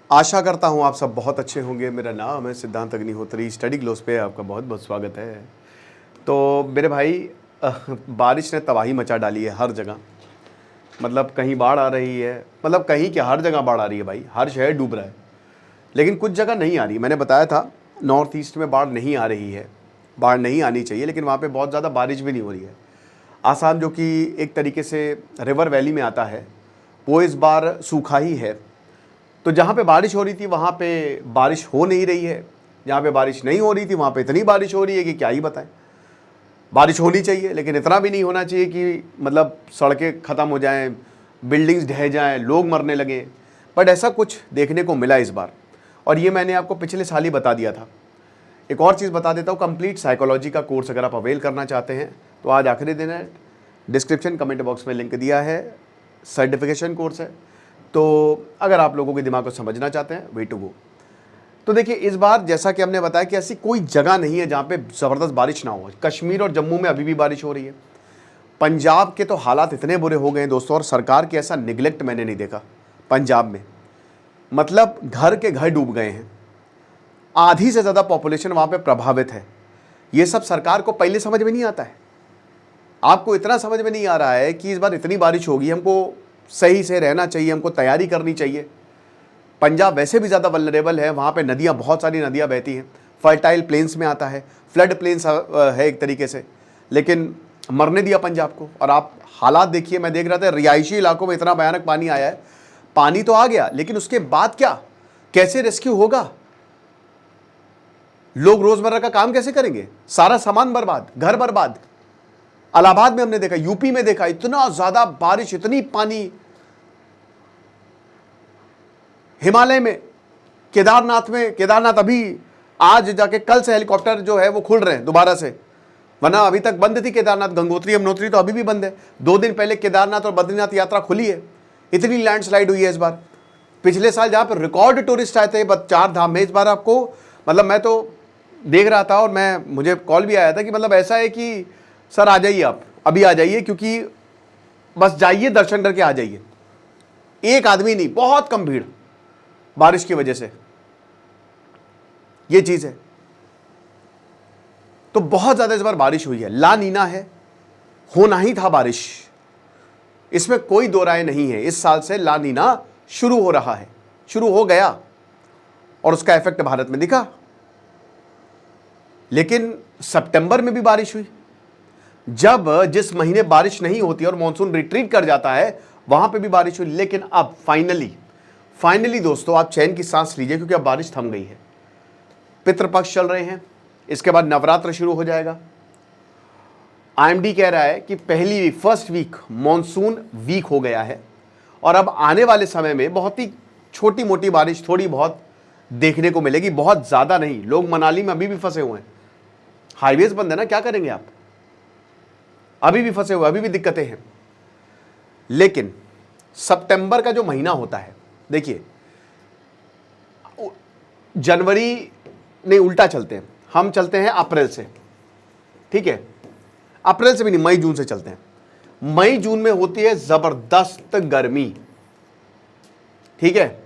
आशा करता हूँ आप सब बहुत अच्छे होंगे। मेरा नाम है सिद्धांत अग्निहोत्री। स्टडी ग्लोस पे आपका बहुत बहुत स्वागत है। तो मेरे भाई बारिश ने तबाही मचा डाली है हर जगह। मतलब कहीं बाढ़ आ रही है, मतलब कहीं क्या, हर जगह बाढ़ आ रही है भाई। हर शहर डूब रहा है, लेकिन कुछ जगह नहीं आ रही। मैंने बताया था नॉर्थ ईस्ट में बाढ़ नहीं आ रही है, बाढ़ नहीं आनी चाहिए, लेकिन वहाँ पे बहुत ज़्यादा बारिश भी नहीं हो रही है। आसाम जो कि एक तरीके से रिवर वैली में आता है, वो इस बार सूखा ही है। तो जहाँ पे बारिश हो रही थी वहाँ पे बारिश हो नहीं रही है, जहाँ पे बारिश नहीं हो रही थी वहाँ पे इतनी बारिश हो रही है कि क्या ही बताएं। बारिश होनी चाहिए, लेकिन इतना भी नहीं होना चाहिए कि मतलब सड़कें ख़त्म हो जाएं, बिल्डिंग्स ढह जाएं, लोग मरने लगें। बट ऐसा कुछ देखने को मिला इस बार, और ये मैंने आपको पिछले साल ही बता दिया था। एक और चीज़ बता देता हूँ, कंप्लीट साइकोलॉजी का कोर्स अगर आप अवेल करना चाहते हैं तो आज आखिरी दिन है। डिस्क्रिप्शन कमेंट बॉक्स में लिंक दिया है, सर्टिफिकेशन कोर्स है। तो अगर आप लोगों के दिमाग को समझना चाहते हैं, वे टू गो। तो देखिए, इस बार जैसा कि हमने बताया कि ऐसी कोई जगह नहीं है जहाँ पे ज़बरदस्त बारिश ना हो। कश्मीर और जम्मू में अभी भी बारिश हो रही है। पंजाब के तो हालात इतने बुरे हो गए हैं दोस्तों, और सरकार की ऐसा निगलेक्ट मैंने नहीं देखा पंजाब में। मतलब घर के घर डूब गए हैं, आधी से ज़्यादा पॉपुलेशन वहाँ पे प्रभावित है। ये सब सरकार को पहले समझ में नहीं आता है। आपको इतना समझ में नहीं आ रहा है कि इस बार इतनी बारिश होगी, हमको सही से रहना चाहिए, हमको तैयारी करनी चाहिए। पंजाब वैसे भी ज़्यादा वल्नरेबल है, वहाँ पे नदियाँ, बहुत सारी नदियाँ बहती हैं, फर्टाइल प्लेन्स में आता है, फ्लड प्लेन्स है एक तरीके से, लेकिन मरने दिया पंजाब को। और आप हालात देखिए, मैं देख रहा था रिहायशी इलाकों में इतना भयानक पानी आया है। पानी तो आ गया, लेकिन उसके बाद क्या, कैसे रेस्क्यू होगा? लोग रोजमर्रा का काम कैसे करेंगे? सारा सामान बर्बाद, घर बर्बाद। इलाहाबाद में हमने देखा, यूपी में देखा, इतना ज्यादा बारिश, इतनी पानी। हिमालय में, केदारनाथ में, केदारनाथ अभी आज जाके कल से हेलीकॉप्टर जो है वो खुल रहे हैं दोबारा से, वरना अभी तक बंद थी केदारनाथ। गंगोत्री यमुनोत्री तो अभी भी बंद है। 2 दिन पहले केदारनाथ और बद्रीनाथ यात्रा खुली है। इतनी लैंडस्लाइड हुई है इस बार। पिछले साल जहां पर रिकॉर्ड टूरिस्ट आए थे 4 धाम में, इस बार आपको, मतलब मैं तो देख रहा था और मुझे कॉल भी आया था कि मतलब ऐसा है कि सर आ जाइए, आप अभी आ जाइए, क्योंकि बस जाइए, दर्शन करके आ जाइए। एक आदमी नहीं, बहुत कम भीड़, बारिश की वजह से। ये चीज है। तो बहुत ज्यादा इस बार बारिश हुई है, ला नीना है, होना ही था बारिश, इसमें कोई दो राय नहीं है। इस साल से ला नीना शुरू हो रहा है, शुरू हो गया, और उसका इफेक्ट भारत में दिखा। लेकिन सितंबर में भी बारिश हुई। जब जिस महीने बारिश नहीं होती और मॉनसून रिट्रीट कर जाता है, वहां पे भी बारिश हुई। लेकिन अब फाइनली दोस्तों, आप चैन की सांस लीजिए, क्योंकि अब बारिश थम गई है। पितृपक्ष चल रहे हैं, इसके बाद नवरात्र शुरू हो जाएगा। आईएमडी कह रहा है कि फर्स्ट वीक मॉनसून वीक हो गया है, और अब आने वाले समय में बहुत ही छोटी मोटी बारिश थोड़ी बहुत देखने को मिलेगी, बहुत ज्यादा नहीं। लोग मनाली में अभी भी फंसे हुए हैं, हाईवेज बंद है ना, क्या करेंगे आप? अभी भी फंसे हुए, अभी भी दिक्कतें हैं। लेकिन सितंबर का जो महीना होता है, देखिए, जनवरी नहीं, उल्टा चलते हैं, हम चलते हैं अप्रैल से, ठीक है? अप्रैल से भी नहीं, मई जून से चलते हैं। मई जून में होती है जबरदस्त गर्मी, ठीक है?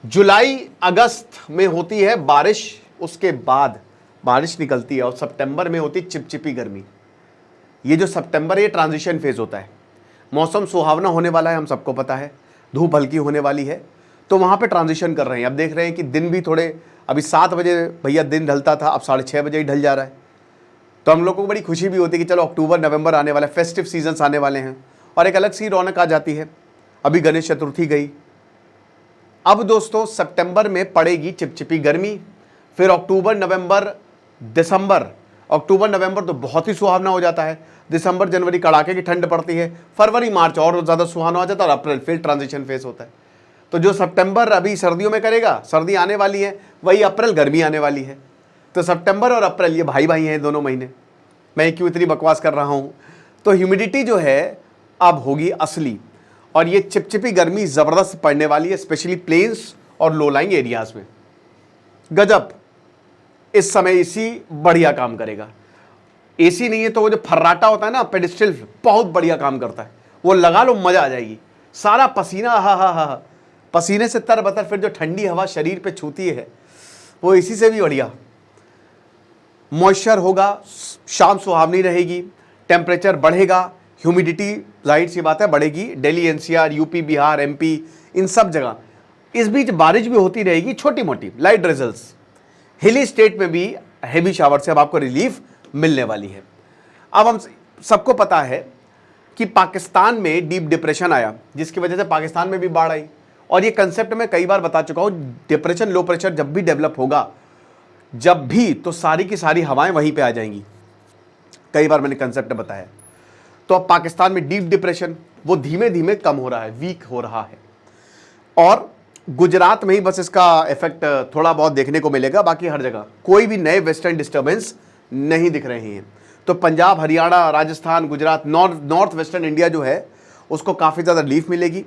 जुलाई अगस्त में होती है बारिश, उसके बाद बारिश निकलती है, और सितंबर में होती है चिपचिपी गर्मी। ये जो सितंबर, ये ट्रांजिशन फेज होता है। मौसम सुहावना होने वाला है, हम सबको पता है, धूप हल्की होने वाली है, तो वहां पे ट्रांजिशन कर रहे हैं। अब देख रहे हैं कि दिन भी थोड़े, अभी 7 बजे भैया दिन ढलता था, अब 6:30 बजे ही ढल जा रहा है। तो हम लोगों को बड़ी खुशी भी होती है कि चलो अक्टूबर नवंबर आने वाला है, फेस्टिव सीजन्स आने वाले हैं, और एक अलग सी रौनक आ जाती है। अभी गणेश चतुर्थी गई। अब दोस्तों सितंबर में पड़ेगी चिपचिपी गर्मी, फिर अक्टूबर नवंबर दिसंबर, अक्टूबर नवंबर तो बहुत ही सुहावना हो जाता है, दिसंबर जनवरी कड़ाके की ठंड पड़ती है, फरवरी मार्च और ज़्यादा सुहावना हो जाता है, और अप्रैल फिर ट्रांजिशन फेस होता है। तो जो सितंबर अभी सर्दियों में करेगा, सर्दी आने वाली है, वही अप्रैल गर्मी आने वाली है। तो सितंबर और अप्रैल ये भाई भाई हैं दोनों महीने। मैं क्यों इतनी बकवास कर रहा हूँ? तो ह्यूमिडिटी जो है अब होगी असली, और ये चिपचिपी गर्मी ज़बरदस्त पड़ने वाली है, स्पेशली प्लेन्स और लो लाइंग एरियाज में। गजब, इस समय एसी बढ़िया काम करेगा। एसी नहीं है तो वो जो फर्राटा होता है ना, पेडिस्टल, बहुत बढ़िया काम करता है। वो लगा लो, मजा आ जाएगी। सारा पसीना, हा हा हा, पसीने से तरबतर फिर जो ठंडी हवा शरीर पे छूती है वो इसी से भी बढ़िया। मॉइस्चर होगा, शाम सुहावनी रहेगी, टेम्परेचर बढ़ेगा, ह्यूमिडिटी जाहिर सी बात है बढ़ेगी। Delhi, NCR, UP, Bihar, MP, इन सब जगह इस बीच बारिश भी होती रहेगी, छोटी मोटी लाइट ड्रिजल्स। हिली स्टेट में भी हेवी शावर से अब आपको रिलीफ मिलने वाली है। अब हम सबको पता है कि पाकिस्तान में डीप डिप्रेशन आया, जिसकी वजह से पाकिस्तान में भी बाढ़ आई। और ये कंसेप्ट मैं कई बार बता चुका हूं, डिप्रेशन, लो प्रेशर जब भी डेवलप होगा, जब भी, तो सारी की सारी हवाएं वहीं पे आ जाएंगी। कई बार मैंने कंसेप्ट बताया। तो अब पाकिस्तान में डीप डिप्रेशन वो धीमे धीमे कम हो रहा है, वीक हो रहा है। और गुजरात में ही बस इसका इफेक्ट थोड़ा बहुत देखने को मिलेगा, बाकी हर जगह कोई भी नए वेस्टर्न डिस्टर्बेंस नहीं दिख रहे हैं। तो Punjab, Haryana, Rajasthan, Gujarat, north western India जो है उसको काफ़ी ज़्यादा रिलीफ मिलेगी।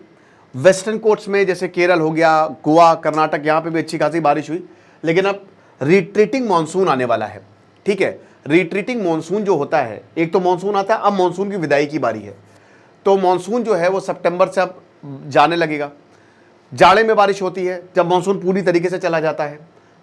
वेस्टर्न कोस्ट्स में जैसे केरल हो गया, गोवा, कर्नाटक, यहाँ पे भी अच्छी खासी बारिश हुई। लेकिन अब रिट्रीटिंग मानसून आने वाला है, ठीक है। रिट्रीटिंग मानसून जो होता है, एक तो मानसून आता है, अब मानसून की विदाई की बारी है। तो मानसून जो है वो सितंबर से अब जाने लगेगा। जाड़े में बारिश होती है जब मानसून पूरी तरीके से चला जाता है,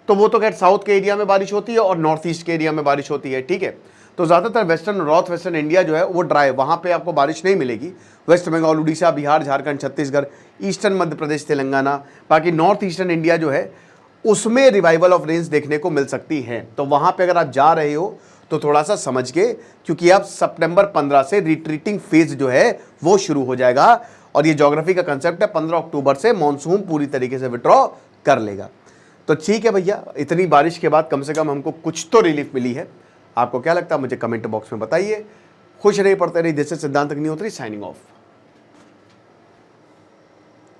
तो वो तो खैर साउथ के एरिया में बारिश होती है और नॉर्थ ईस्ट के एरिया में बारिश होती है, ठीक है। तो ज़्यादातर वेस्टर्न, नॉर्थ वेस्टर्न इंडिया जो है वो ड्राई, वहाँ पे आपको बारिश नहीं मिलेगी। वेस्ट बंगाल, उड़ीसा, बिहार, झारखंड, छत्तीसगढ़, ईस्टर्न मध्य प्रदेश, तेलंगाना, बाकी नॉर्थ ईस्टर्न इंडिया जो है उसमें रिवाइवल ऑफ रेंज देखने को मिल सकती है। तो वहाँ पे अगर आप जा रहे हो तो थोड़ा सा समझ के, क्योंकि अब सितंबर 15 से रिट्रीटिंग फेज जो है वो शुरू हो जाएगा। और ये ज्योग्राफी का कंसेप्ट है, 15 अक्टूबर से मानसून पूरी तरीके से विड्रॉ कर लेगा। तो ठीक है भैया, इतनी बारिश के बाद कम से कम हमको कुछ तो रिलीफ मिली है। आपको क्या लगता है मुझे कमेंट बॉक्स में बताइए। खुश रहिए, पढ़ते रहिए। दिस इज सिद्धांत अग्निहोत्री साइनिंग ऑफ।